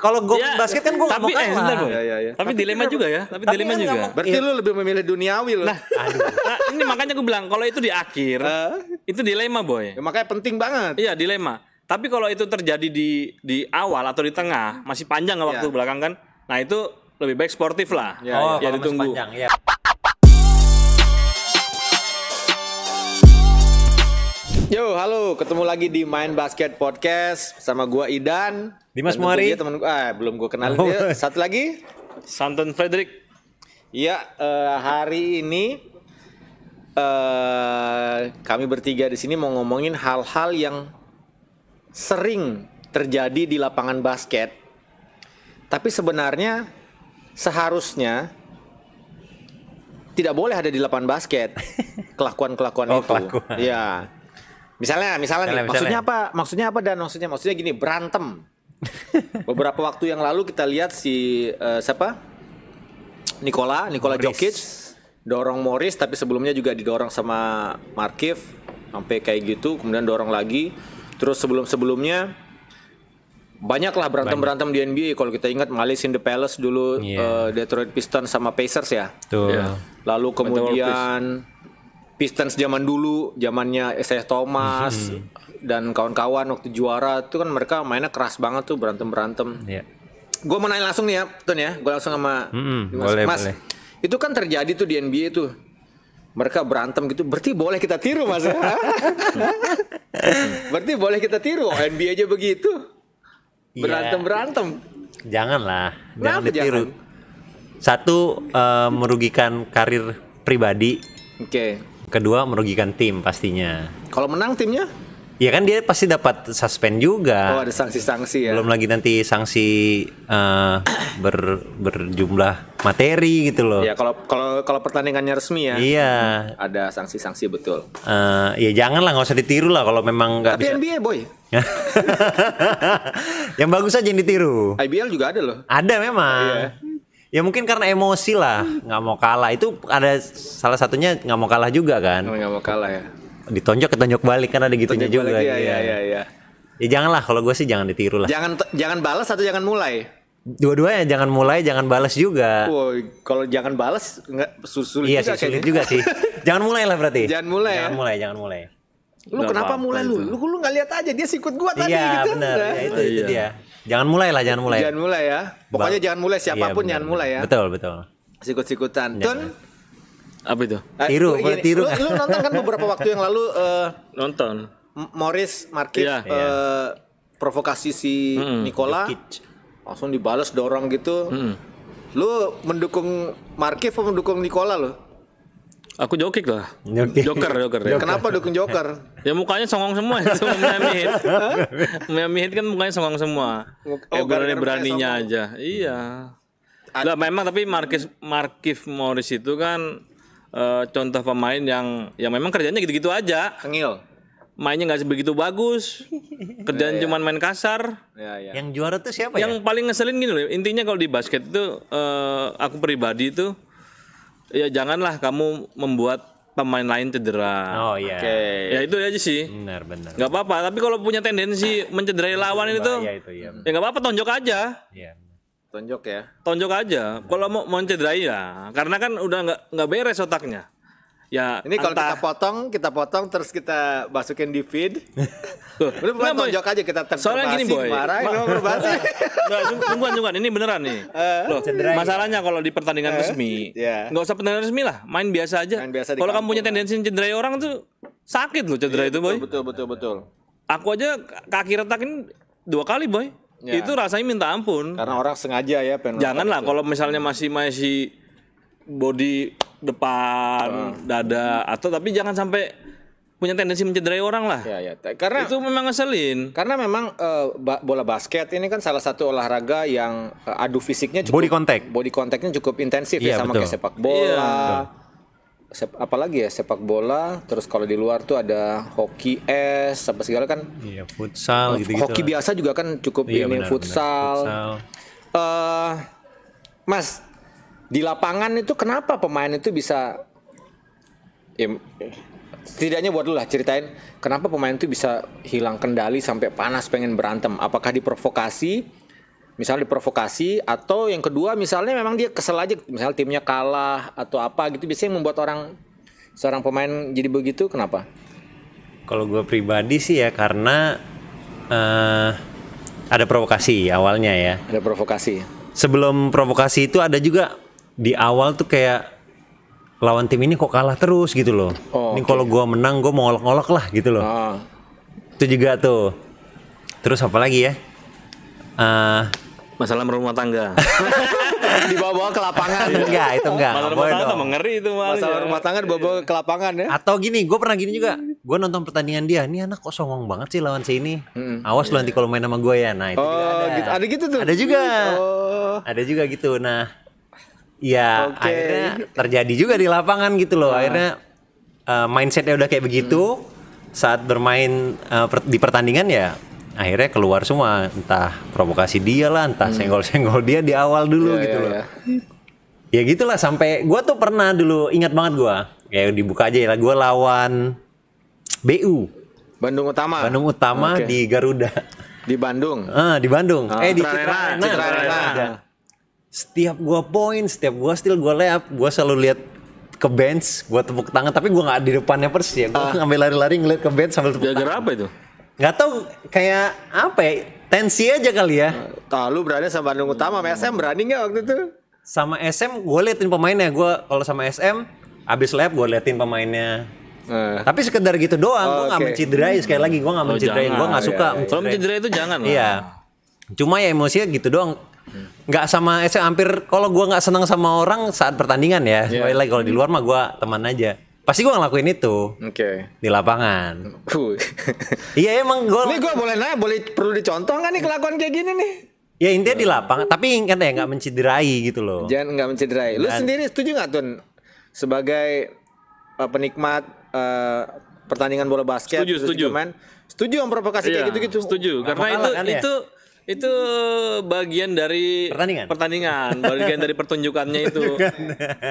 kalau gue basket kan gue nggak mau tapi kalah. Tapi dilema juga ya. Tapi dilema juga. Berarti lu lebih memilih duniawi lu. Nah, ini makanya gue bilang kalau itu di akhir, itu dilema boy. Ya, makanya penting banget. Iya dilema. Tapi kalau itu terjadi di awal atau di tengah, masih panjang waktu belakang kan. Nah itu lebih baik sportif lah. Ya ditunggu. Panjang, ya. Yo, halo, ketemu lagi di Main Basket Podcast sama gua Idan, Dimas Muari. Temen gua, belum gua kenalin dia. Satu lagi, Santon Frederick. Iya, hari ini kami bertiga di sini mau ngomongin hal-hal yang sering terjadi di lapangan basket. Tapi sebenarnya seharusnya tidak boleh ada di lapangan basket. Kelakuan-kelakuan itu. Kelakuan. Iya. Misalnya nih, maksudnya apa? Maksudnya gini, berantem. Beberapa waktu yang lalu kita lihat si siapa? Nikola Jokic dorong Morris, tapi sebelumnya juga didorong sama Markieff sampai kayak gitu, kemudian dorong lagi. Terus sebelumnya banyaklah berantem di NBA. Kalau kita ingat Malice in the Palace dulu, Detroit Pistons sama Pacers ya. Tuh. Lalu kemudian Pistons zaman dulu, zamannya Isaiah Thomas dan kawan-kawan waktu juara itu kan mereka mainnya keras banget tuh, berantem. Yeah. Gue mau nanya langsung nih ya, Tun ya. Gue langsung sama Mas. Boleh. Itu kan terjadi tuh di NBA tuh. Mereka berantem gitu, berarti boleh kita tiru, Mas. Berarti boleh kita tiru, NBA aja begitu. Berantem. Jangan Kenapa ditiru. Satu, merugikan karir pribadi. Oke. Kedua, merugikan tim pastinya. Kalau menang timnya? Ya kan dia pasti dapat suspend juga. Oh, ada sanksi-sanksi ya. Belum lagi nanti sanksi berjumlah materi gitu loh. Ya kalau pertandingannya resmi ya. Iya. Ada sanksi-sanksi betul. Ya janganlah, nggak usah ditiru lah kalau memang nggak Tapi bisa. NBA boy. Yang bagus aja yang ditiru. IBL juga ada loh. Ada memang. Iya. Ya mungkin karena emosi lah, nggak mau kalah. Itu ada salah satunya nggak mau kalah juga kan. Nggak mau kalah ya. Ditonjok balik kan ada gitunya juga. Iya. Ya janganlah, kalau gue sih jangan ditiru lah. Jangan balas atau jangan mulai. Dua-duanya jangan mulai, jangan balas juga. Woi, kalau jangan balas nggak sulit. Iya sih, sulit juga sih. Jangan mulai lah berarti. Jangan mulai. Jangan mulai. Lu kenapa mulai lu? Lu nggak lihat aja dia sikut gua tadi iya, gitu. Benar. Ya, itu dia. Jangan mulai lah, jangan mulai. Jangan mulai ya. Pokoknya jangan mulai, siapapun jangan mulai ya. Betul. Sikut-sikutan. Tun, Apa itu? Tiru. Lu nonton kan beberapa waktu yang lalu Nonton. Morris Markieff provokasi si Nikola. Langsung dibalas dorong gitu. Lu mendukung Markieff atau mendukung Nikola lu? Aku Jokic lah. Joker. Joker ya. Kenapa dukung Joker? Ya mukanya songong semua itu Miami Heat kan mukanya songong semua. Beraninya aja. Iya. Lah memang tapi Markieff Morris itu kan contoh pemain yang memang kerjanya gitu-gitu aja. Tengil. Mainnya nggak begitu bagus. Kerjaan cuma main kasar. Ya. Yang juara tuh siapa Yang paling ngeselin gini loh. Intinya kalau di basket itu aku pribadi itu ya janganlah kamu membuat pemain lain cedera. Oh iya. Oke. Ya itu aja sih. Benar. Gak apa-apa. Tapi kalau punya tendensi mencederai lawan itu, ya gak apa-apa, tonjok aja. Iya. Tonjok aja. Kalau mau mencederai ya, karena kan udah nggak beres otaknya. Ya. Ini kalau kita potong terus kita masukin di feed. Udah pemain tonjok aja kita terbasi. Soalnya gini boy. Tungguan. Ini beneran nih. Loh, masalahnya kalau di pertandingan resmi, nggak usah pertandingan resmi lah, main biasa aja. Kalau kamu punya tendensi cederai orang tuh sakit loh cedera itu boy. Betul. Aku aja kaki retakin 2 kali boy. Ya. Itu rasanya minta ampun. Karena orang sengaja ya pengen. Janganlah kalau misalnya masih body depan, dada atau tapi jangan sampai punya tendensi mencederai orang lah. Ya. Karena itu memang ngeselin. Karena memang bola basket ini kan salah satu olahraga yang adu fisiknya cukup body contact-nya cukup intensif ya, sama kayak sepak bola. Apalagi ya sepak bola, terus kalau di luar tuh ada hoki apa segala kan. Iya, futsal gitu-gitu. Hoki biasa juga kan cukup futsal. Mas, di lapangan itu kenapa pemain itu bisa setidaknya buat lu lah ceritain kenapa pemain itu bisa hilang kendali sampai panas pengen berantem? Apakah diprovokasi Misalnya diprovokasi, atau yang kedua misalnya memang dia kesel aja, misalnya timnya kalah atau apa gitu, biasanya yang membuat seorang pemain jadi begitu, kenapa? Kalau gue pribadi sih ya karena ada provokasi awalnya ya. Ada provokasi. Sebelum provokasi itu ada juga di awal tuh kayak lawan tim ini kok kalah terus gitu loh. Ini kalau gue menang gue mau ngolok-ngolok lah gitu loh. Itu juga tuh. Terus apa lagi ya? Masalah rumah tangga. Dibawa-bawa ke lapangan. Enggak, itu enggak. Masalah rumah tangga mengeri itu Masalah rumah tangga dibawa-bawa ke lapangan ya. Atau gini, gue pernah gini juga. Gue nonton pertandingan dia, ini anak kok songong banget sih lawan si ini. Awas lu nanti kalau main sama gue ya. Nah itu juga ada. Gitu. Ada gitu tuh? Ada juga. Ada juga gitu. Nah, ya akhirnya terjadi juga di lapangan gitu loh. Akhirnya mindsetnya udah kayak begitu. Saat bermain di pertandingan ya akhirnya keluar semua, entah provokasi dia lah, entah senggol-senggol dia di awal dulu gitu loh. Ya gitulah, sampai gue tuh pernah dulu, ingat banget gue, kayak dibuka aja ya, gue lawan BU Bandung Utama di Garuda. Di Bandung. Di Bandung. Di Citra Arena. Setiap gue poin, setiap gue steal, gue layup, gue selalu lihat ke bench, gue tepuk tangan, tapi gue nggak di depannya persis ya, gue ngambil lari-lari ngeliat ke bench sambil tepuk tangan. Gara-gara apa itu? Nggak tahu, kayak apa ya, tensi aja kali ya. Lu berani sama Bandung Utama, sama SM berani nggak waktu itu? Sama SM gue liatin pemainnya, gue kalau sama SM abis lab gue liatin pemainnya. Tapi sekedar gitu doang, gue nggak menciderai, sekali lagi gue nggak menciderai, gue nggak suka. Kalau menciderai itu jangan lah. Iya, cuma ya emosinya gitu doang. Nggak sama SM, hampir kalau gue nggak senang sama orang saat pertandingan ya, sekali lagi kalau di luar mah gue teman aja. Pasti gue ngelakuin itu di lapangan. Iya emang gue. Ini gue boleh nanya, perlu dicontoh nggak nih kelakuan kayak gini nih? Ya intinya di lapangan, tapi ingat ya nggak menciderai gitu loh. Jangan nggak menciderai. Lu sendiri setuju nggak Tun sebagai penikmat pertandingan bola basket? Setuju. Setuju sama provokasi kayak gitu-gitu. Setuju, karena itu bagian dari pertandingan, bagian dari pertunjukannya itu.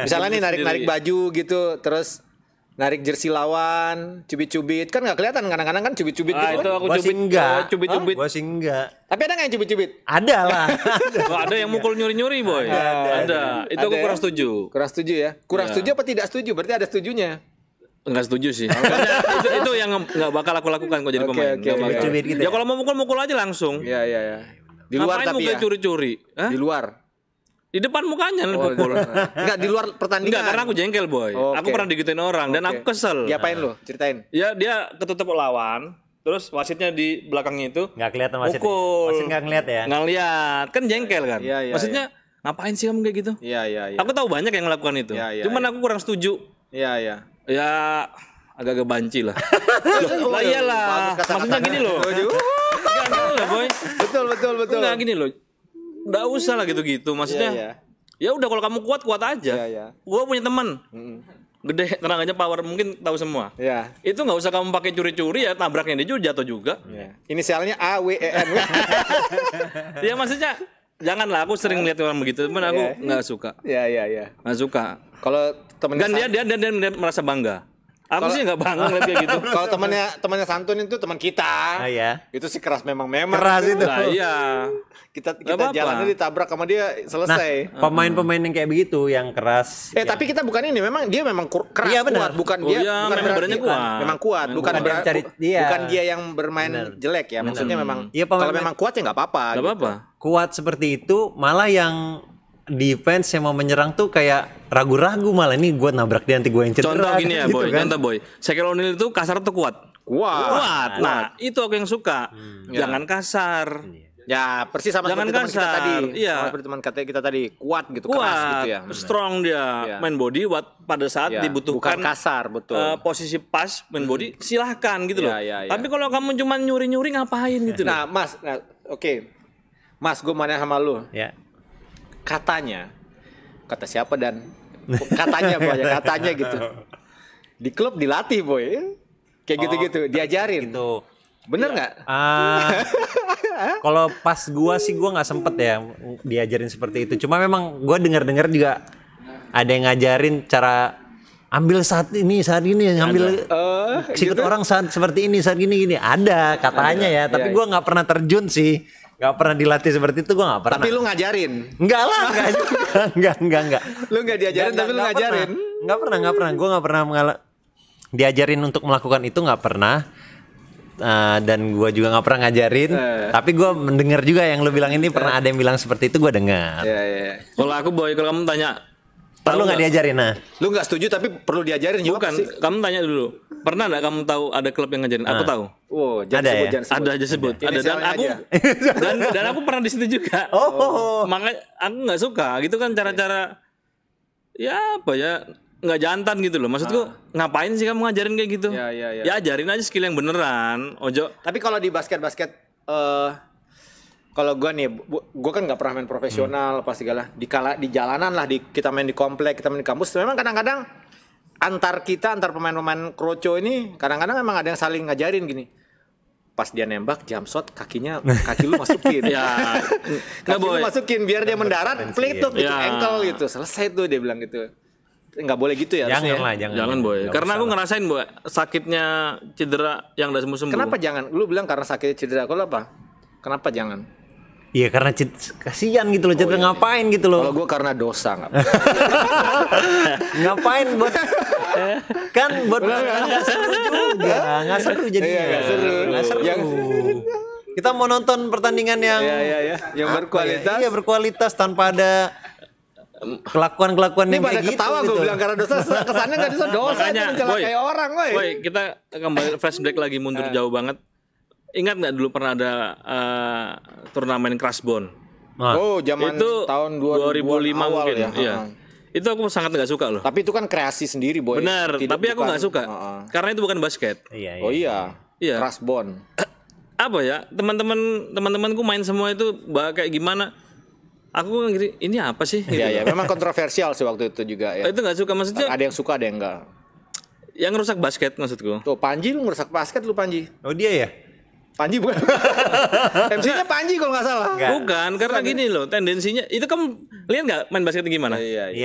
Misalnya nih narik baju gitu, terus narik jersey lawan, cubit-cubit, kan nggak kelihatan, kadang-kadang kan cubit-cubit gitu. Itu aku cubit-cubit. Gua sih enggak. Tapi ada nggak yang cubit-cubit? Ada lah. Ada yang mukul nyuri-nyuri, boy. Ada. Itu aku kurang setuju. Kurang setuju ya? Kurang setuju apa tidak setuju? Berarti ada setujunya. Enggak setuju sih. itu yang nggak bakal aku lakukan kok jadi pemain. Cubit gitu ya kalau mau mukul aja langsung. Iya. Di luar tapi ya. Curi-curi. Di luar. Di depan mukanya pukul. Enggak, di luar pertandingan. Enggak, karena aku jengkel, boy. Aku pernah digituin orang dan aku kesel. Diapain lu? Ceritain. Ya dia ketutup lawan. Terus wasitnya di belakangnya itu nggak kelihatan wasit. Wasit nggak ngeliat ya? Nggak lihat, kan jengkel kan. Maksudnya ngapain sih kamu kayak gitu? Iya. Aku tahu banyak yang melakukan itu. Cuman aku kurang setuju. Iya. Ya agak-agak banci lah. Lah iyalah. Maksudnya gini loh. Enggak gini loh, boy. Betul. Enggak gini loh. Nggak usah lah gitu-gitu. Maksudnya ya udah kalau kamu kuat aja. Gua punya teman. Gede, tenaganya power, mungkin tahu semua. Iya. Itu nggak usah kamu pakai curi-curi ya, tabraknya dia juga jatuh juga. Inisialnya AWEN. Ya maksudnya janganlah, aku sering lihat orang begitu, cuman aku nggak suka. Iya. Nggak suka. Kalau temennya dia merasa bangga. Aku sih nggak bangga lihat kayak gitu. Kalau temannya Santun itu teman kita. Itu sih keras memang keras itu. Nah, iya. Kita jalannya ditabrak sama dia, selesai. Nah, pemain-pemain yang kayak begitu yang keras. Tapi kita bukan ini, memang dia memang keras, kuat, bukan badannya kuat. Memang kuat, bukan dia yang bermain jelek ya. Maksudnya memang kalau memang kuat ya nggak apa-apa. Nggak apa-apa. Kuat seperti itu, malah yang defense yang mau menyerang tuh kayak ragu-ragu, malah ini gue nabrak dia nanti gue yang cedera. Contoh gini ya, boy. Kan? Contoh, boy. Shaquille O'Neal itu kasar atau kuat? Kuat. Nah, itu aku yang suka. Jangan kasar. Ya, persis sama seperti teman kita tadi. Iya. Sama seperti teman kita tadi, kuat gitu, keras gitu ya. Strong dia, main body pada saat dibutuhkan. Bukan kasar, betul. Posisi pas main body, silahkan gitu loh. Tapi kalau kamu cuma nyuri-nyuri ngapain gitu loh. Nah, Mas, oke. Mas, gue mau nanya sama lu. Ya. Kata siapa dan katanya boy, katanya gitu. Di klub dilatih, boy. Kayak gitu-gitu, diajarin. Gitu. Bener nggak? Kalau pas gua nggak sempet ya diajarin seperti itu. Cuma memang gua dengar juga ada yang ngajarin cara ambil saat ini ngambil sikut orang saat seperti ini saat gini ada katanya ya. Tapi gua nggak pernah terjun sih. Nggak pernah dilatih seperti itu, gue nggak pernah. Tapi lu ngajarin? Enggak lah, enggak. Lu nggak diajarin tapi lu ngajarin? Nggak pernah. Gue nggak pernah diajarin untuk melakukan itu, nggak pernah. Dan gue juga nggak pernah ngajarin. Tapi gue mendengar juga yang lu bilang ini pernah ada yang bilang seperti itu, gue dengar. Iya. Kalau aku Boy, kalau kamu tanya, perlu nggak diajarin? Nah, lu nggak setuju tapi perlu diajarin juga. Bukan, kamu tanya dulu. Pernah nggak kamu tahu ada klub yang ngajarin? Aku tahu. Oh, ada ya? Ada aja sebut. Ada dan aku pernah di situ juga. Makanya aku nggak suka gitu kan cara-cara ya apa ya, nggak jantan gitu loh. Maksudku ngapain sih kamu ngajarin kayak gitu? Ya ajarin aja skill yang beneran. Ojo. Tapi kalau di basket kalau gue nih, gue kan nggak pernah main profesional pas segala di jalanan lah, kita main di komplek, kita main di kampus. Memang kadang-kadang antar pemain-pemain kroco ini kadang-kadang memang ada yang saling ngajarin gini. Pas dia nembak jump shot, kaki lu masukin. Ya. Kaki lu masukin biar dia mendarat, play itu ankle gitu. Selesai tuh dia bilang gitu. Nggak boleh gitu ya. Jangan Boy. Karena aku ngerasain Boy sakitnya cedera yang udah sembuh-sembuh. Kenapa jangan? Lu bilang karena sakitnya cedera. Kalau apa? Kenapa jangan? Iya karena kasihan gitu loh, cedera ngapain gitu loh. Kalau gue karena dosa nggak. Ngapain buat kan buat nggak seru juga, nggak seru jadinya. Nggak seru. Kita mau nonton pertandingan yang berkualitas. Iya berkualitas tanpa ada kelakuan-kelakuan yang kayak gitu. Ini pada ketawa gue bilang karena dosa, kesannya nggak dosa. Makanya, mencelakai orang, Boy, kita kembali flashback lagi mundur jauh banget. Ingat nggak dulu pernah ada turnamen Crashbone? Zaman itu tahun 2005 mungkin ya. Iya. Itu aku sangat nggak suka loh. Tapi itu kan kreasi sendiri Boy. Benar, tapi aku nggak suka. Karena itu bukan basket. Iya. Crashbone. Apa ya? Teman-temanku main semua itu kayak gimana? Aku ngiri, ini apa sih? Iya, memang kontroversial sih waktu itu juga ya. Itu nggak suka maksudnya. Ada yang suka, ada yang enggak. Yang rusak basket maksudku. Tuh Panji lu ngerusak basket lu Panji. Oh dia ya? Panji bukan. MC-nya Panji kalau nggak salah. Bukan, karena gini loh, tendensinya itu kamu lihat nggak main basket gimana? Iya.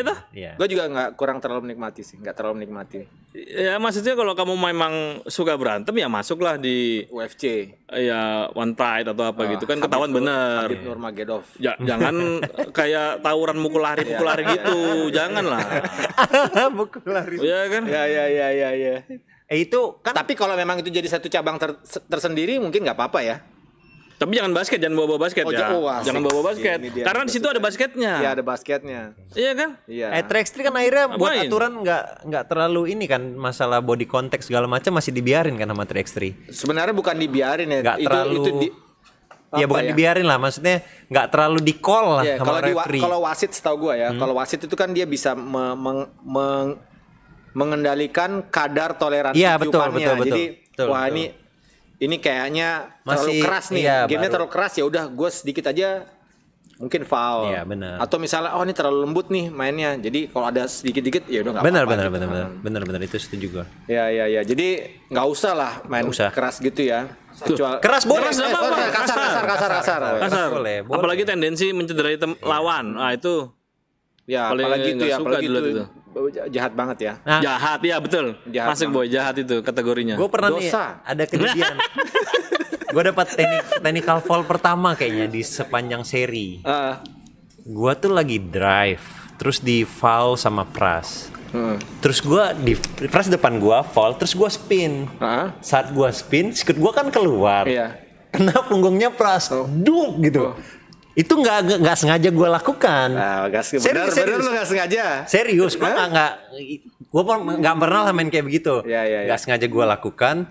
Itu? Gue juga kurang terlalu menikmati sih, nggak terlalu menikmati. Ya maksudnya kalau kamu memang suka berantem ya masuklah di UFC. Ya One Pride atau apa gitu kan ketahuan bener. Habib Nurmagomedov. Jangan kayak tawuran mukul lari gitu, janganlah. Mukul lari. Iya kan? Ya. Itu kan. Tapi kalau memang itu jadi satu cabang tersendiri mungkin nggak apa-apa ya. Tapi jangan basket, jangan bawa basket ya. Jangan bawa basket. Karena di situ ada basketnya. Iya, ada basketnya. Iya kan? Iya. Track kan akhirnya buat aturan nggak terlalu ini kan, masalah body contact segala macam masih dibiarin kan sama Track. Sebenarnya bukan dibiarin ya. Nggak terlalu. Bukan dibiarin lah, maksudnya nggak terlalu di call lah sama referee. Kalau wasit setahu gue ya, kalau wasit itu kan dia bisa mengendalikan kadar toleransi tiupannya. Jadi wah ini kayaknya terlalu keras nih, gamenya terlalu keras ya udah gue sedikit aja mungkin foul. Iya, benar. Atau misalnya ini terlalu lembut nih mainnya, jadi kalau ada sedikit-dikit ya udah nggak apa-apa. Benar itu setuju gue. Ya, jadi nggak usah lah main keras gitu ya. Keras boleh. Kasar. Boleh. Apalagi tendensi mencederai lawan. Nah itu. Ya, apalagi itu ya, apalagi itu. Jahat banget ya. Jahat ya betul. Masuk Boy, jahat itu kategorinya. Gue pernah nih ada kejadian. Gue dapat technical foul pertama kayaknya di sepanjang seri. Gue tuh lagi drive, terus di foul sama Pras. Terus gue di Pras depan gue foul, terus gue spin. Saat gue spin, sikut gue kan keluar. Kena punggungnya Pras, duk gitu. Itu nggak sengaja gue lakukan. Serius lu nggak sengaja. Serius, gue nggak pernah lah main kayak begitu. Nggak sengaja gue lakukan.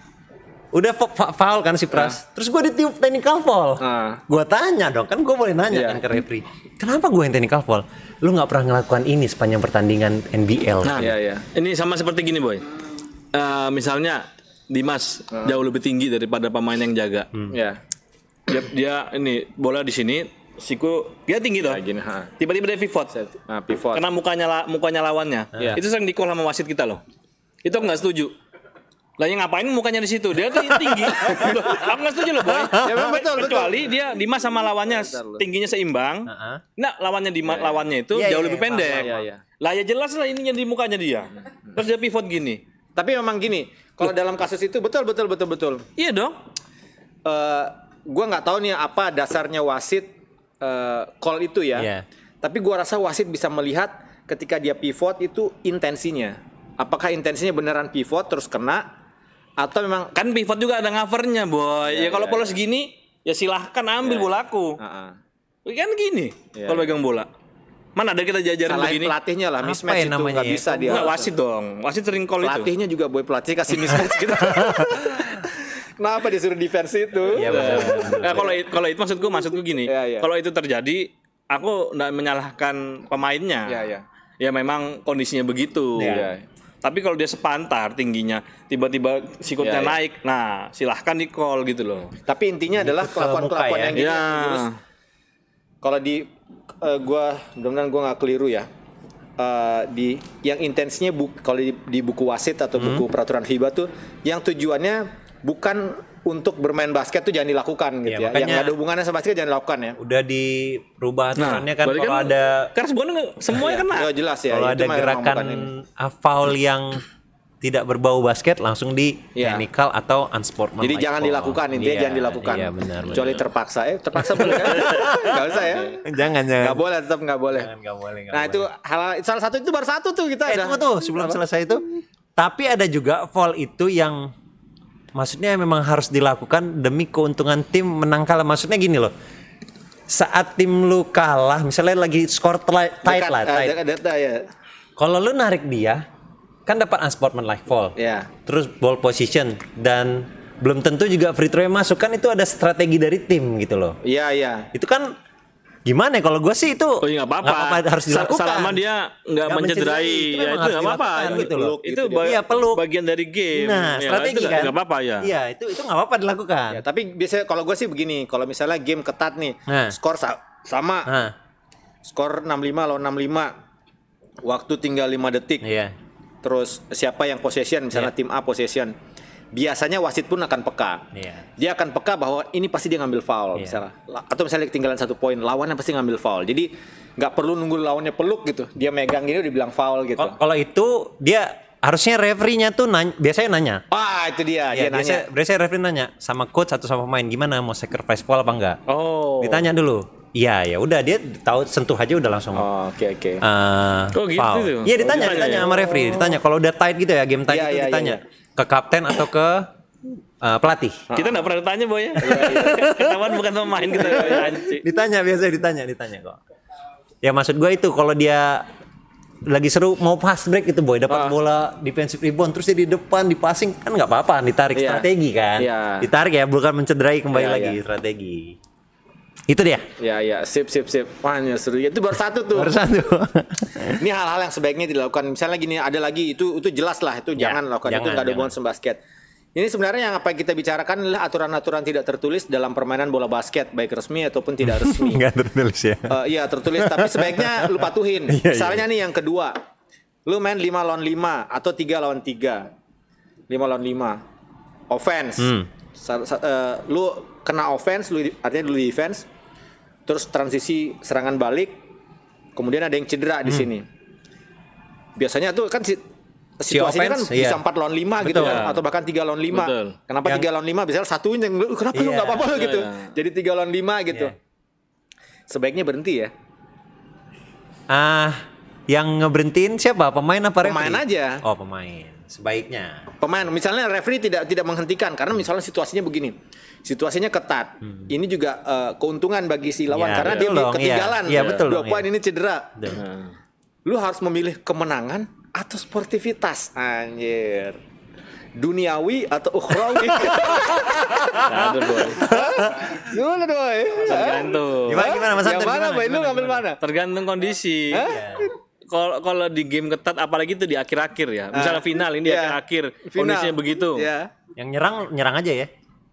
Udah foul kan si Pras. Terus gue ditiup technical foul. Gue tanya dong, kan gue boleh nanya kan ke referee. Kenapa gue yang technical foul? Lu nggak pernah ngelakukan ini sepanjang pertandingan NBL. Ini sama seperti gini Boy. Misalnya Dimas jauh lebih tinggi daripada pemain yang jaga. Dia ini bola di sini. Siku dia tinggi tuh. Tiba-tiba dia pivot. Karena mukanya lawannya. Itu sering di-call sama wasit kita loh. Itu aku nggak setuju. Lah yang ngapain mukanya di situ? Dia tuh tinggi. Aku nggak setuju loh Boy. Ya memang betul. Kecuali dia Dimas sama lawannya tingginya seimbang. Nah lawannya lawannya itu jauh lebih pendek. Lah ya jelas lah ininya di mukanya dia. Terus dia pivot gini. Tapi memang gini. Kalau dalam kasus itu betul. Iya dong. gua nggak tahu nih apa dasarnya wasit call itu ya. Iya. Tapi gua rasa wasit bisa melihat ketika dia pivot itu intensinya. Apakah intensinya beneran pivot terus kena atau memang Kan pivot juga ada covernya, boy. Ya kalau polos gini, ya silahkan ambil bolaku. Kan gini, kalau pegang bola. Mana ada kita jajarin salahin begini? pelatihnya lah, Apa mismatch ya itu namanya nggak ya? bisa dia. Enggak, wasit dong. Wasit sering call itu. Pelatihnya juga boy, pelatih kasih mismatch gitu. Kenapa disuruh defense itu? Iya benar. Nah, kalau itu maksudku gini. Iya. Kalau itu terjadi, aku enggak menyalahkan pemainnya. Iya. Ya memang kondisinya begitu. Iya. Tapi kalau dia sepantar tingginya, tiba-tiba sikutnya Iya. naik, nah silahkan di call gitu loh. Tapi intinya adalah Ke kelakuan-kelakuan muka ya. yang gini. Ya. Terus kalau di mudah-mudahan gua nggak keliru ya. Di yang intensinya kalau di buku wasit atau buku peraturan FIBA tuh yang tujuannya bukan untuk bermain basket tuh jangan dilakukan gitu ya. makanya Yang nggak ada hubungannya sama basket jangan dilakukan ya. Udah dirubah aturannya kan berarti kalau ada kan sebenarnya semuanya kena. Ya jelas ya. kalau itu ada mah memang gerakan bukan ini. foul yang tidak berbau basket langsung di Iya. technical atau unsportsmanlike. Jadi jangan dilakukan, intinya jangan dilakukan. Iya benar. Kecuali terpaksa. Terpaksa boleh kan? Nggak usah ya. Jangan. Nggak boleh, tetap nggak boleh. Nggak boleh. Nah itu salah satu itu baru satu tuh kita ada. Tunggu tuh sebelum selesai itu. Tapi ada juga foul itu yang maksudnya memang harus dilakukan demi keuntungan tim menang kalah. Maksudnya gini loh. Saat tim lu kalah, misalnya lagi skor tight lah. Ya. Kalau lu narik dia, kan dapat unsportsmanlike foul. Ya. Terus ball position dan belum tentu juga free throw yang masuk, kan itu ada strategi dari tim gitu loh. Iya. Itu kan gimana ya, kalau gue sih itu Oh iya nggak apa-apa, harus dilakukan. Selama dia nggak mencederai, itu ya memang itu harus nggak apa-apa. dilakukan gitu loh. Itu Iya, peluk. bagian dari game. Nah, Ya, strategi itu kan. nggak apa-apa ya. Iya, itu nggak apa-apa dilakukan. Ya, tapi biasanya kalau gue sih begini, kalau misalnya game ketat nih, skor sama, Nah, skor 65 lawan 65, waktu tinggal 5 detik, iya. terus siapa yang possession, misalnya tim A possession, biasanya wasit pun akan peka. Iya. Dia akan peka bahwa ini pasti dia ngambil foul, Iya. misalnya, atau misalnya ketinggalan 1 poin, lawannya pasti ngambil foul. Jadi nggak perlu nunggu lawannya peluk gitu, dia megang gini udah bilang foul gitu. Kalau itu dia harusnya referee-nya tuh biasanya nanya. Itu dia, Iya, dia nanya. biasanya referee nanya sama coach atau sama pemain gimana mau sacrifice foul apa enggak. Oh. Ditanya dulu. Iya, ya udah dia tahu sentuh aja udah langsung. Oke. Oh, gitu foul. tuh? Iya ditanya Oh, ditanya ya? sama referee, ditanya kalau udah tight gitu ya game tight Iya, itu iya, ditanya iya. ke kapten atau ke pelatih. Kita nggak pernah ditanya, boy ya. Ketahuan bukan sama main kita. Anjing. Ditanya biasanya ditanya kok. Ya maksud gue itu kalau dia lagi seru mau fast break itu boy dapat bola defensive rebound terus dia di depan passing kan nggak apa-apa ditarik Iya. strategi kan. Iya. Ditarik ya bukan mencederai kembali Iya, lagi iya. strategi. Itu dia. Ya, sip. Wah, ini seru. Itu baru satu tuh. Baru satu. Ini hal-hal yang sebaiknya dilakukan. Misalnya gini, ada lagi itu jelas lah, itu Ya, jangan lakukan. Itu jangan, nggak ada hubungan jangan. sama basket. Ini sebenarnya yang apa yang kita bicarakan adalah aturan-aturan tidak tertulis dalam permainan bola basket, baik resmi ataupun tidak resmi. Enggak tertulis ya. Iya tertulis, tapi sebaiknya lu patuhin. Iya, Misalnya nih yang kedua, lu main 5 lawan 5 atau 3 lawan 3, 5 lawan 5, offense. Lu kena offense, artinya lu defense, terus transisi serangan balik, kemudian ada yang cedera di sini. Biasanya tuh kan situasinya kan offense, bisa iya. 4 lawan 5 gitu Betul. kan, atau bahkan 3 lawan 5. Betul. Kenapa 3 lawan 5? Biasanya satunya yang kenapa lu Iya. nggak apa-apa gitu. Iya. Jadi 3 lawan 5 gitu. Iya. Sebaiknya berhenti ya. Yang ngeberhentiin siapa? Pemain apa referee? Pemain aja. Oh, pemain. Sebaiknya. Pemain, misalnya referee tidak menghentikan karena misalnya situasinya begini, situasinya ketat. Ini juga keuntungan bagi si lawan Ya, karena dia betul dong, ketinggalan. iya. Iya, betul 2 dong, poin iya. ini cedera. Betul. Lu harus memilih kemenangan atau sportivitas. Anjir. Duniawi atau ukhrawi? Aduh, boy. Gimana boy? Tergantung. Gimana Mas Yang Anton? mana boy? Lu ngambil mana? Tergantung kondisi. Kalau di game ketat apalagi itu di akhir-akhir ya. Misalnya final ini di Iya. akhir Final. kondisinya begitu. Ya. Yang nyerang aja ya.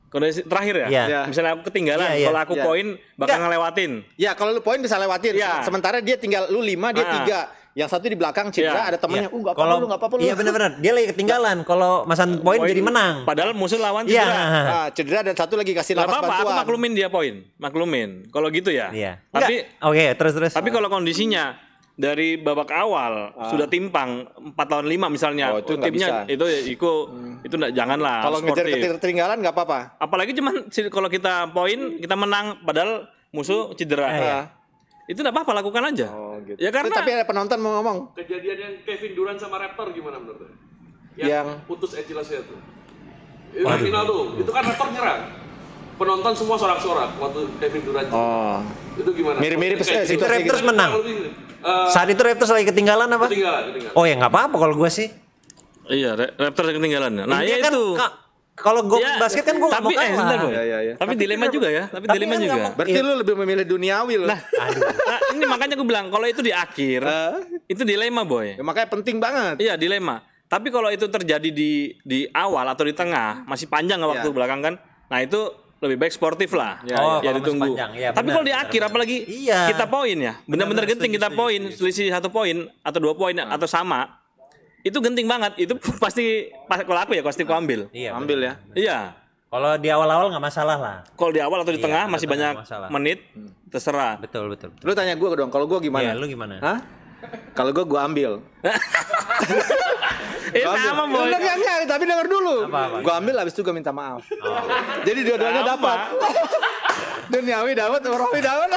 Kondisi terakhir ya. Iya. Misalnya aku ketinggalan, Iya, iya. kalau aku Iya. poin bakal Enggak. ngelewatin. Ya kalau lu poin bisa lewatin. Iya. Sementara dia tinggal lu 5, dia 3. Yang satu di belakang cedera, Iya. ada temennya. Iya. Nggak apa-apa lu, nggak apa-apa lu. Iya benar-benar. Dia lagi ketinggalan. Kalau Mas Anton poin jadi menang. Padahal musuh lawan Iya. cedera. Ah, cedera dan satu lagi kasih Gak nafas apa-apa, aku bantuan. maklumin dia poin. Maklumin. Kalau gitu ya. Iya. Tapi Oke, terus. tapi kalau kondisinya dari babak awal sudah timpang 4-5 misalnya. itu timnya itu enggak, janganlah. Kalau ngejar ketertinggalan nggak apa-apa. Apalagi cuman kalau kita poin kita menang padahal musuh cedera. Itu enggak apa-apa, lakukan aja. Gitu. Ya karena tapi ada penonton mau ngomong. Kejadian yang Kevin Durant sama Raptor gimana menurut lu? Yang putus Ejilasnya tuh. Itu final tuh. Itu kan Raptor nyerang. Penonton semua sorak-sorak waktu Kevin Durant. Itu gimana? Mirip-mirip itu Raptors menang. Saat itu Raptors lagi ketinggalan apa? Ketinggalan. Oh ya nggak apa-apa kalau gue sih. Iya, Raptors ketinggalan. Nah, Intinya ya kan, itu. Kalau gue basket kan gue nggak mau kalah. Sebentar, Iya. Tapi dilema juga ya. Tapi dilema kan juga. Berarti lu lebih memilih duniawi lu. Nah, ini makanya gue bilang kalau itu di akhir, itu dilema boy. Ya, makanya penting banget. Iya dilema. Tapi kalau itu terjadi di awal atau di tengah, masih panjang waktu belakang kan. Nah itu lebih baik sportif lah. Ya ditunggu. Tapi kalau di akhir apalagi kita poin ya, benar-benar genting kita poin, selisih 1 poin atau 2 poin atau sama. Itu genting banget. Itu pasti kalau aku ya pasti aku ambil. Ambil ya. Iya. Kalau di awal-awal nggak masalah lah. Kalau di awal atau di tengah masih banyak menit, terserah. Betul. Lu tanya gue dong, kalau gue gimana? Iya, lu gimana? Hah? Kalau gue ambil. Sama boy. Enggak, tapi denger dulu. Gue ambil habis itu gue minta maaf. Jadi dua-duanya dapat. Duniawi dapat, Romi dapat.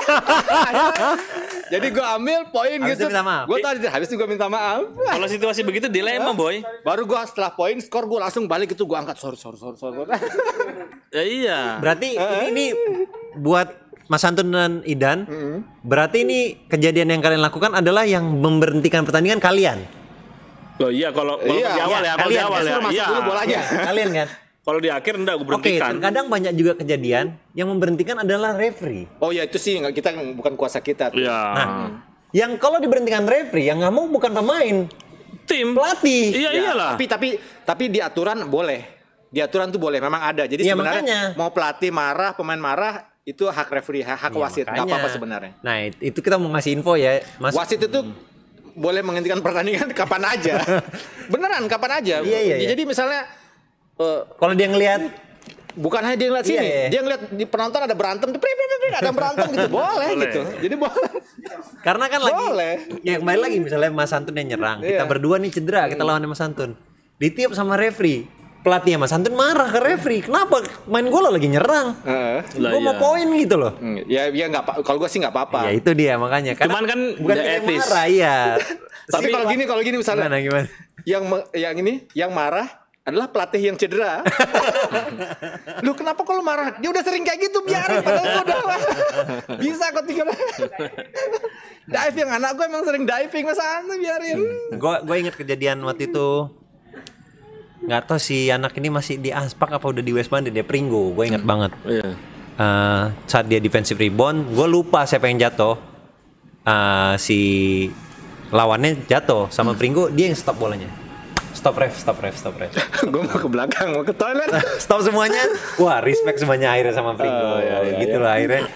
Jadi gue ambil poin habis gitu. Gue tadi habis itu gue minta maaf. Kalau situasi begitu dilema boy. Baru gue setelah poin skor gue langsung balik itu gue angkat sorry. Ya iya. Berarti ini buat Mas Antun dan Idan, berarti ini kejadian yang kalian lakukan adalah yang memberhentikan pertandingan kalian. Loh iya kalau di awal ya, kalau di awal ya. Masuk dulu bolanya. Kalian kan? Kalau di akhir enggak gue berhentikan. Oke, kadang banyak juga kejadian yang memberhentikan adalah referee. Oh ya itu sih kita bukan kuasa kita. Iya. Nah, yang kalau diberhentikan referee yang nggak mau bukan pemain, tim pelatih. Iya iyalah. Tapi di aturan boleh. Di aturan tuh boleh, memang ada. Jadi sebenarnya mau pelatih marah, pemain marah itu hak referee, hak wasit, nggak apa-apa sebenarnya. Nah itu kita mau ngasih info ya, Mas. Wasit itu boleh menghentikan pertandingan kapan aja, beneran kapan aja. Iya. Jadi misalnya, kalau dia ngelihat, bukan hanya dia ngeliat sini, dia ngeliat di penonton ada berantem, ada berantem gitu, boleh gitu. Jadi boleh. Karena kan boleh. Ya kembali lagi misalnya Mas Antun yang nyerang, kita berdua nih cedera, kita lawan Mas Antun, ditiup sama referee. Pelatihnya Mas Antun marah ke referee. Kenapa main gue lagi nyerang? Gue mau poin gitu loh. Ya nggak. Kalau gue sih nggak apa-apa. Ya itu dia makanya. Cuman kan bukan etis. Marah, iya. Tapi kalau gini misalnya. Gimana? Yang marah adalah pelatih yang cedera. Lu kenapa kalau marah? Dia udah sering kayak gitu, biarin. Padahal udah bisa kok tinggal. Diving, anak gue emang sering diving, masa biarin. Gue inget kejadian waktu itu. Nggak tahu si anak ini masih di Aspak apa udah di West Bandit, dia Pringgo, gue ingat banget. Saat dia defensive rebound, gue lupa siapa yang jatuh. Si lawannya jatuh sama Pringgo, dia yang stop bolanya. Stop ref. Gue mau ke belakang, mau ke toilet. Stop semuanya. Wah, respect semuanya akhirnya sama Pringgo. Gitu lah akhirnya.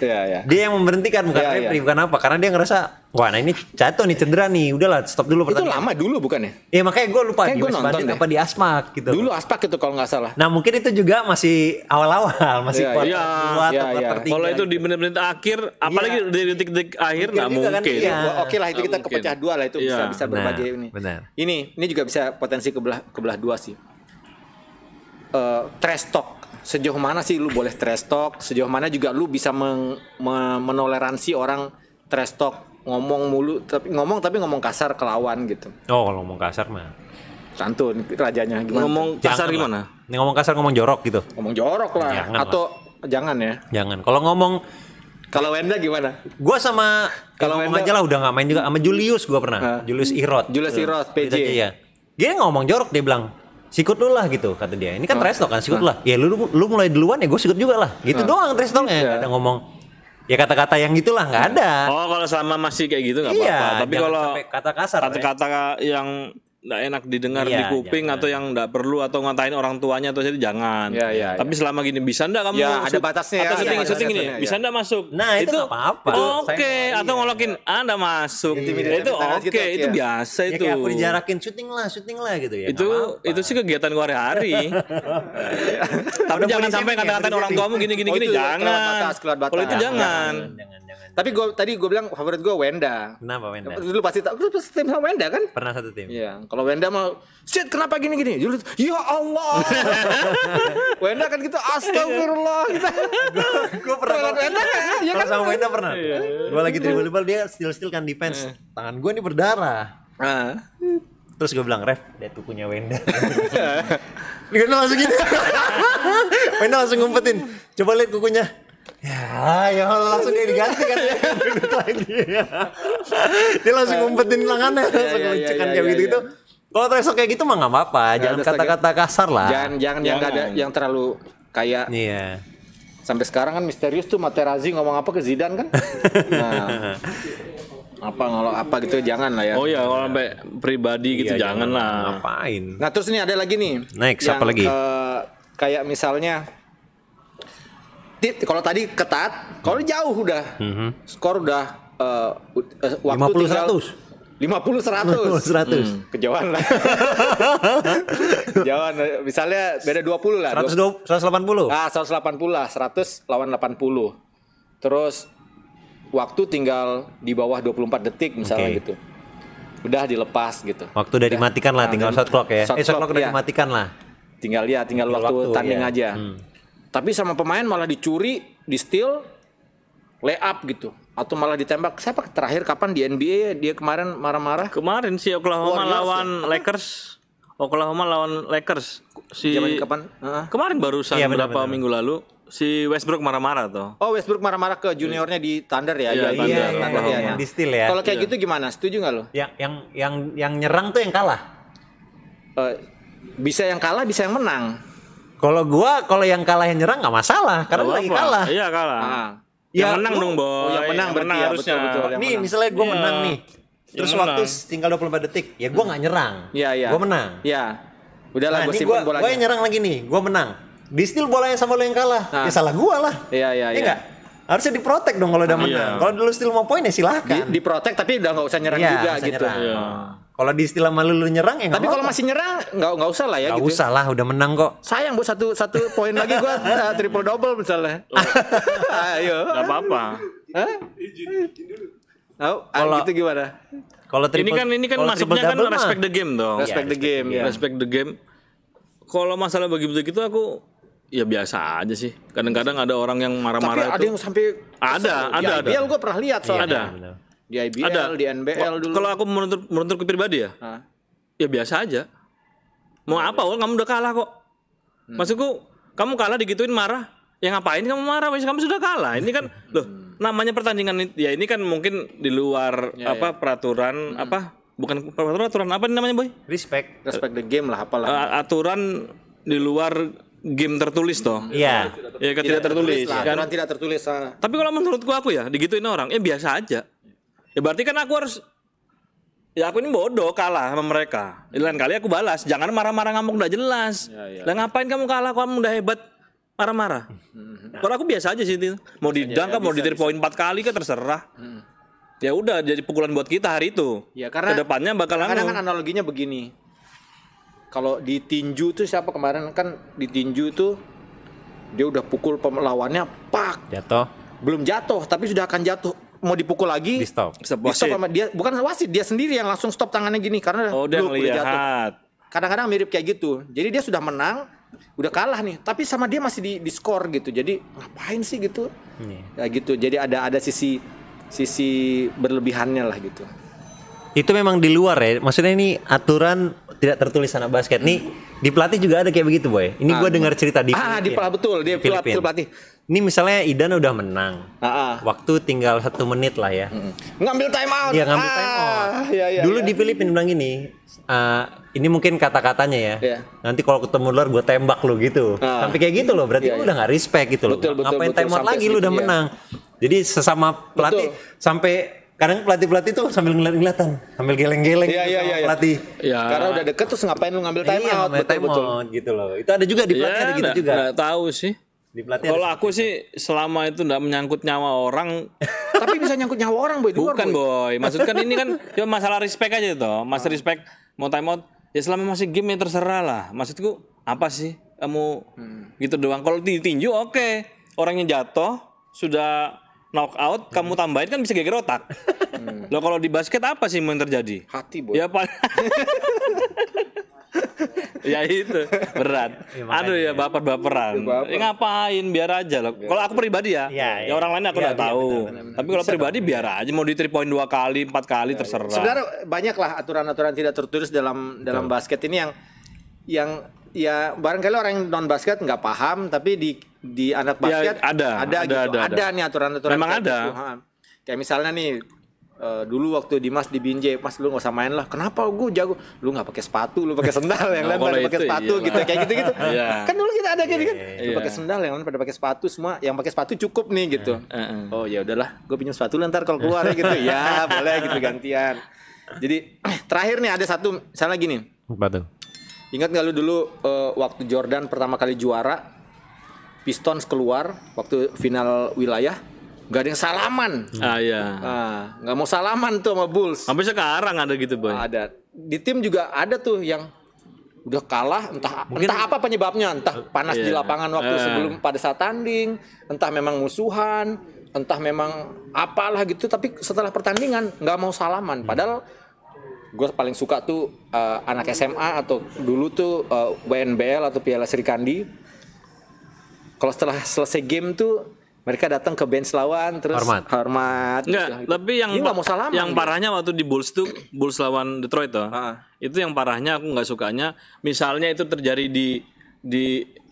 Dia yang memberhentikan bukan referee, bukan apa. Karena dia ngerasa, wah nah ini jatuh nih, cedera nih. Udahlah, stop dulu pertandingan. Itu lama dulu bukan ya? Iya makanya gue lupa di West Bandit apa di Aspak gitu. Dulu Aspak itu kalau nggak salah. Nah mungkin itu juga masih awal-awal, masih quarter 2 atau quarter 3. Kalau itu di menit-menit akhir, apalagi di detik-detik akhir nggak mungkin. Oke lah itu kita kepecah dua lah, itu bisa berbagi ini. Benar. Ini juga bisa potensi kebelah dua sih. Trash talk. Sejauh mana sih lu boleh trash talk? Sejauh mana juga lu bisa menoleransi orang trash talk? Ngomong kasar ke lawan gitu. Oh kalau ngomong kasar mah Santun rajanya gimana? Ngomong kasar gimana? Ini ngomong kasar, ngomong jorok gitu. Ngomong jorok lah. Jangan ya. Jangan. Kalau Wenda gimana? Gua sama kalau ngomong aja lah udah nggak main juga sama Julius, gua pernah. Julius Irot, PJ. Iya. Dia ngomong jorok, dia bilang sikut lu lah gitu kata dia. Ini kan trash talk kan, sikut lah. Ya lu mulai duluan ya gue sikut juga lah. Gitu doang trash talknya. Enggak ada ngomong ya kata-kata yang gitulah, nggak ada. Oh kalau selama masih kayak gitu nggak apa-apa. Tapi kalau kata kasar, kata-kata yang nggak enak didengar di kuping jangan. Atau yang nggak perlu atau ngatain orang tuanya atau jadi jangan. Tapi selama gini bisa ndak kamu? Ya ada batasnya. Atau syuting ini bisa ndak masuk? Nah itu nggak apa-apa. Oke. Atau ngolokin Anda masuk. Itu oke. Itu biasa itu. Ya kayak aku dijarakin syuting lah gitu ya. Itu sih kegiatan gue hari-hari. Tapi jangan sampai kata-katain orang tuamu gini. Jangan. Kalau itu jangan. Tapi tadi gue bilang favorit gue Wenda. Kenapa Wenda? Dulu pasti tahu, lu pasti tim sama Wenda kan? Pernah satu tim. Iya, kalau Wenda mau, shit kenapa gini-gini? Dulu, ya Allah. Wenda kan gitu, astagfirullah. Gue pernah Wenda kan? Iya kan? sama Wenda pernah. Gue lagi dribble dia still kan defense. Tangan gue ini berdarah. Terus gue bilang, Ref, lihat kukunya Wenda. Wenda langsung gini. Wenda langsung ngumpetin. Coba lihat kukunya. Ya Allah, langsung dia diganti kan. Lagi. Dia langsung ngumpetin lengannya. Langsung ngelucukan kayak gitu-gitu. Kalau trash kayak gitu mah gak apa-apa. Jangan kata-kata kasar lah. Jangan yang gak ada, yang terlalu kayak. Iya. Sampai sekarang kan misterius tuh Materazzi ngomong apa ke Zidane kan. Nah. Apa gitu jangan lah ya. Oh ya, kalau sampai pribadi gitu jangan lah. Ngapain? Nah terus ini ada lagi nih. Next apa lagi? Kayak misalnya, kalau tadi ketat, kalau jauh udah, skor udah waktu 50-100. Kejauhan lah. Kejauhan. Misalnya beda 20 lah. 180. 180 lah. 100 lawan 80. Terus waktu tinggal di bawah 24 detik misalnya gitu. Udah dilepas gitu. Waktu udah dimatikan lah, tinggal shot clock ya. Shot clock udah dimatikan lah. Tinggal waktu tanding aja. Tapi sama pemain malah dicuri, di steal, lay up gitu. Atau malah ditembak. Siapa terakhir kapan di NBA dia kemarin marah-marah? Kemarin si Oklahoma lawan Lakers. Oklahoma lawan Lakers. Kapan? Kemarin barusan beberapa minggu lalu. Si Westbrook marah-marah tuh. Oh, Westbrook marah-marah ke juniornya di Thunder ya? Iya, Thunder. Di steal ya. Kalau kayak gitu gimana? Setuju nggak lo? Yang nyerang tuh yang kalah. Bisa yang kalah, bisa yang menang. Kalau yang kalah yang nyerang nggak masalah, karena lagi kalah. Iya kalah. Yang menang dong, Boy. Yang menang berarti ya, harusnya. betul, Nih, misalnya gue menang nih. Terus waktu tinggal 24 detik, ya gue nggak nyerang. Iya. Gue menang. Iya. Udahlah, Nah, gue simpen bolanya. Gue yang nyerang lagi nih, gue menang. Di steal bolanya sama lo yang kalah, ya salah gue lah. Iya. Enggak? Harusnya diprotek dong kalau udah menang. Kalau dulu steal mau poin ya silahkan. Diprotek tapi udah nggak usah nyerang juga gitu. Kalau di steal sama lu nyerang ya nggak. Tapi kalau masih nyerang nggak usah lah ya. Nggak gitu. usah lah, udah menang kok. Sayang buat satu poin lagi gue triple double misalnya. Ayo. Gak apa-apa. Kalau gitu gimana? Kalau ini kan masuknya kan respect the game dong. Respect the game. Ya. Respect the game. Kalau masalah begitu aku ya biasa aja sih. Kadang-kadang ada orang yang marah-marah. Tapi ada yang sampai ada. Di IBL gue pernah lihat soalnya. Ada. Di IBL, di NBL dulu. Kalau aku menurut pribadi ya, ya biasa aja. Mau apa? Kamu udah kalah kok. Maksudku, kamu kalah digituin marah. Ya ngapain kamu marah? Kamu sudah kalah. Ini kan, loh, namanya pertandingan. Ya ini kan mungkin di luar peraturan bukan peraturan apa namanya, Boy? Respect the game lah, apalah. Aturan di luar game tertulis toh. Iya. Ya kan tidak tertulis. Aturan tidak tertulis. Tapi kalau menurutku aku ya digituin orang, ya biasa aja. Ya berarti kan aku harus, ya aku ini bodoh kalah sama mereka. Lain kali aku balas, jangan marah-marah ngamuk udah jelas. Lah ngapain kamu kalah, kamu udah hebat marah-marah. Kalau aku biasa aja sih itu. Mau didang mau di 3 point 4 kali kan terserah. Ya udah jadi pukulan buat kita hari itu. Ya karena kedepannya bakal kadang kan analoginya begini. Kalau di tinju tuh siapa kemarin kan di tinju tuh dia udah pukul lawannya pak. Jatuh. Belum jatuh tapi sudah akan jatuh. Mau dipukul lagi, di stop sama dia, bukan wasit, dia sendiri yang langsung stop tangannya gini karena udah jatuh. Kadang-kadang mirip kayak gitu. Jadi dia sudah menang, udah kalah nih, tapi sama dia masih di skor gitu. Jadi ngapain sih gitu? Ya gitu. Jadi ada sisi berlebihannya lah gitu. Itu memang di luar ya. Maksudnya ini aturan tidak tertulis anak basket. Nih di pelatih juga ada kayak begitu, Boy. Ini gue dengar cerita di Filipina. Betul, dia pelatih. Ini misalnya Idan udah menang. Waktu tinggal 1 menit lah ya. Ngambil time out. Iya, ngambil time out. Dulu di Filipina bilang gini, ini mungkin kata-katanya ya. Nanti kalau ketemu luar gue tembak lu gitu. Sampai kayak gitu loh, berarti lu udah gak respect gitu loh. Ngapain time out lagi, lu udah menang. Jadi sesama pelatih sampai kadang pelatih tuh sambil ngeliat-ngeliatan, sambil geleng-geleng pelatih. Karena udah deket terus ngapain lu ngambil time out, betul gitu loh. Itu ada juga di pelatih ada gitu juga. Nggak tahu sih. Kalau aku sih selama itu nggak menyangkut nyawa orang. Tapi bisa nyangkut nyawa orang, Boy. Bukan, Boy. Maksudnya kan ini kan cuma masalah respect aja toh. Mas respect mau time out ya selama masih game ya terserah lah. Maksudku apa sih kamu gitu doang. Kalau ditinju oke. Orangnya jatuh sudah knockout, kamu tambahin kan bisa geger otak. Loh kalau di basket apa sih yang terjadi? Hati, Boy. Ya Pak. Ya itu berat. Aduh ya baper-baperan. Ngapain biar aja loh. Kalau aku pribadi ya orang lain aku nggak tahu. benar. Tapi kalau pribadi biar aja mau di 3 point 2 kali, 4 kali terserah. Sebenarnya banyak lah aturan-aturan tidak tertulis dalam basket ini yang ya barangkali orang yang non basket nggak paham, tapi di anak basket ada nih aturan-aturan. Memang ada. Kayak misalnya nih dulu waktu Dimas di Binjai, Mas lu nggak usah main lah. Kenapa gue jago? Lu nggak pakai sepatu, lu pakai sendal, yang lain pada pakai sepatu gitu, kayak gitu. Kan dulu kita ada kayak gitu kan. Lu pakai sendal, yang lain pada pakai sepatu, semua yang pakai sepatu cukup nih gitu. Oh ya udahlah, gue pinjam sepatu lu ntar kalau keluar ya gitu. Ya boleh gitu gantian. Jadi terakhir nih ada satu, misalnya gini. Apa tuh? Ingat nggak lu dulu waktu Jordan pertama kali juara, Pistons keluar waktu final wilayah? Gak ada yang salaman. Iya. Gak mau salaman tuh sama Bulls. Sampai sekarang ada gitu, Boy. Ada. Di tim juga ada tuh yang udah kalah, entah apa penyebabnya, entah panas di lapangan waktu sebelum pada saat tanding, entah memang musuhan, entah memang apalah gitu, tapi setelah pertandingan nggak mau salaman. Padahal gue paling suka tuh anak SMA atau dulu tuh WNBL atau Piala Sri Kandi. Kalau setelah selesai game tuh mereka datang ke bench lawan terus hormat. Enggak, gitu. tapi yang nggak mau salaman, yang parahnya waktu di Bulls tuh, Bulls lawan Detroit tuh. Itu yang parahnya aku nggak sukanya. Misalnya itu terjadi di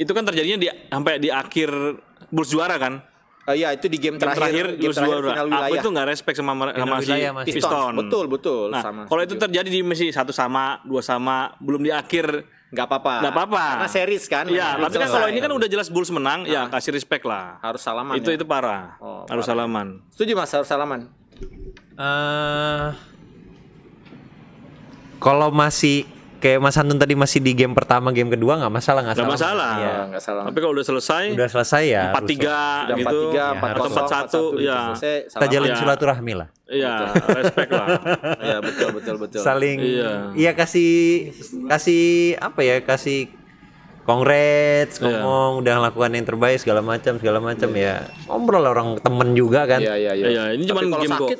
itu kan terjadinya sampai di akhir Bulls juara kan? Iya, itu di game terakhir Bulls juara. Aku itu nggak respect sama si Pistons. Betul. Nah, kalau itu terjadi di misi 1 sama, 2 sama, belum di akhir nggak apa-apa. Karena series kan. Iya, tapi kan kalau ini kan udah jelas Bulls menang, ya kasih respect lah. Harus salaman. Itu parah. Harus salaman. Setuju Mas, harus salaman. Kalau masih kayak Mas Hantun tadi masih di game pertama, game kedua nggak masalah. Nggak masalah. Iya, nggak salah. Tapi kalau udah selesai ya 4-3 gitu, 4-3, 4-1 ya. Kita jalin silaturahmi lah. Iya, respect lah. Iya, betul. Saling kasih apa ya? Kasih congrats, ngomong udah lakukan yang terbaik segala macam ya. Ngobrol orang temen juga kan. Iya, ini cuma game kok.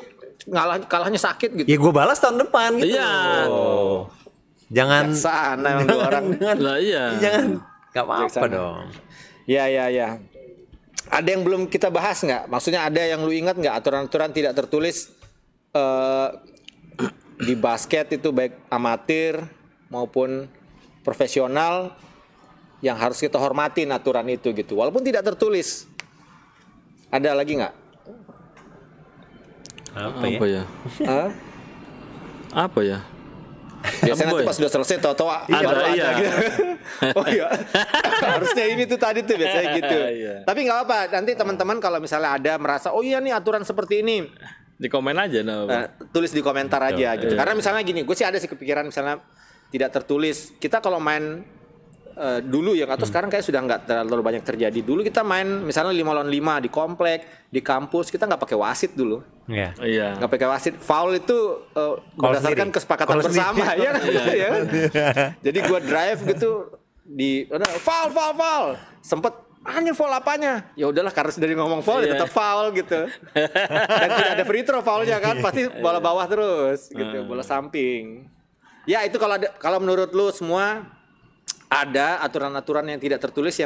Kalahnya sakit gitu. Ya gue balas tahun depan gitu. Iya. Jangan sana emang dua orang. Lah iya. Jangan enggak apa-apa dong. Ya. Ada yang belum kita bahas nggak? Maksudnya ada yang lu ingat nggak aturan-aturan tidak tertulis di basket itu baik amatir maupun profesional yang harus kita hormatin aturan itu gitu. Walaupun tidak tertulis. Ada lagi nggak? Apa ya? Apa ya? Biasanya nanti pas udah selesai tahu-tahu ada gitu. Oh iya. Harusnya ini tuh tadi tuh biasanya gitu. Tapi nggak apa-apa. Nanti teman-teman kalau misalnya ada merasa oh iya nih aturan seperti ini, di komen aja tulis di komentar aja gitu. Karena misalnya gini, gue sih ada sih kepikiran misalnya tidak tertulis. Kita kalau main dulu ya atau sekarang kayak sudah nggak terlalu banyak terjadi. Dulu kita main misalnya 5 lawan 5 di komplek, di kampus, kita nggak pakai wasit dulu. Iya. Nggak pakai wasit. Foul itu berdasarkan kesepakatan bersama ya. Jadi gue drive gitu di foul. Sempet anjir foul apanya? Ya udahlah karena dari ngomong foul ya tetap foul gitu. Dan tidak ada free throw foulnya kan, pasti bola bawah terus gitu, bola samping. Ya itu kalau menurut lu semua ada aturan-aturan yang tidak tertulis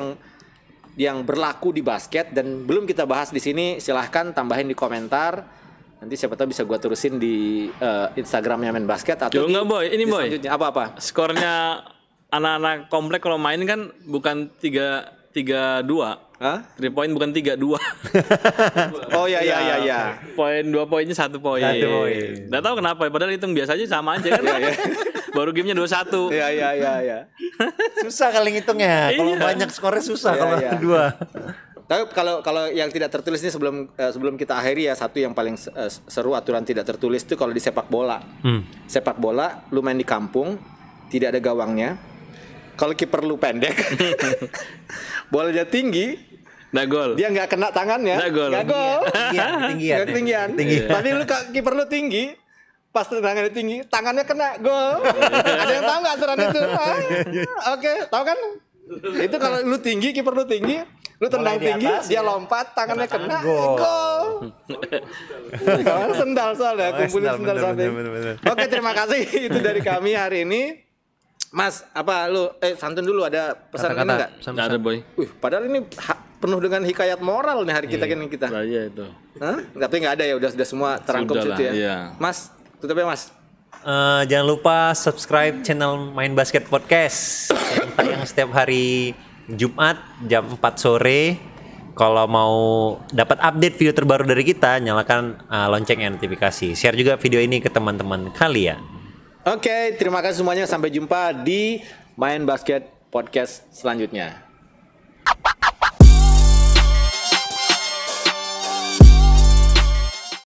yang berlaku di basket dan belum kita bahas di sini, silahkan tambahin di komentar. Nanti siapa tahu bisa gua terusin di Instagramnya Main Basket atau enggak Boy, ini Boy. Apa? Skornya anak-anak komplek kalau main kan bukan 3-2. 3 poin bukan 3-2. Oh iya. Poin 2 poinnya 1 poin. Enggak tahu kenapa, padahal hitung biasa aja sama aja kan. Baru gamenya 2-1. Iya. Susah kali ngitungnya. Kalau banyak skornya susah kalau dua. Tapi kalau yang tidak tertulis ini sebelum kita akhiri ya, satu yang paling seru aturan tidak tertulis itu kalau di sepak bola. Sepak bola lu main di kampung, tidak ada gawangnya. Kalau kiper lu pendek, bolanya tinggi, nggak gol. Dia nggak kena tangannya, nggak gol. Ketinggian. Tapi lu kiper lu tinggi, pas tangannya tinggi, tangannya kena gol. Ada yang tahu nggak aturan itu? Oke, tahu kan? Itu kalau lu tinggi, kiper lu tinggi, Lu tendang tinggi, dia lompat, tangannya kena, gol. Sendal soalnya, kumpulin sendal samping. Oke, terima kasih itu dari kami hari ini. Mas, apa lu santun dulu, ada pesan ini enggak? Enggak ada, Boy. Padahal ini penuh dengan hikayat moral nih hari kita ini kita. Nah, iya itu. Hah? Tapi enggak ada ya, udah semua terangkum situ ya. Iya. Mas, tutup ya, Mas. Jangan lupa subscribe channel Main Basket Podcast yang tayang setiap hari Jumat jam 4 sore. Kalau mau dapat update video terbaru dari kita, nyalakan lonceng notifikasi. Share juga video ini ke teman-teman kalian. Oke, terima kasih semuanya. Sampai jumpa di Main Basket Podcast selanjutnya.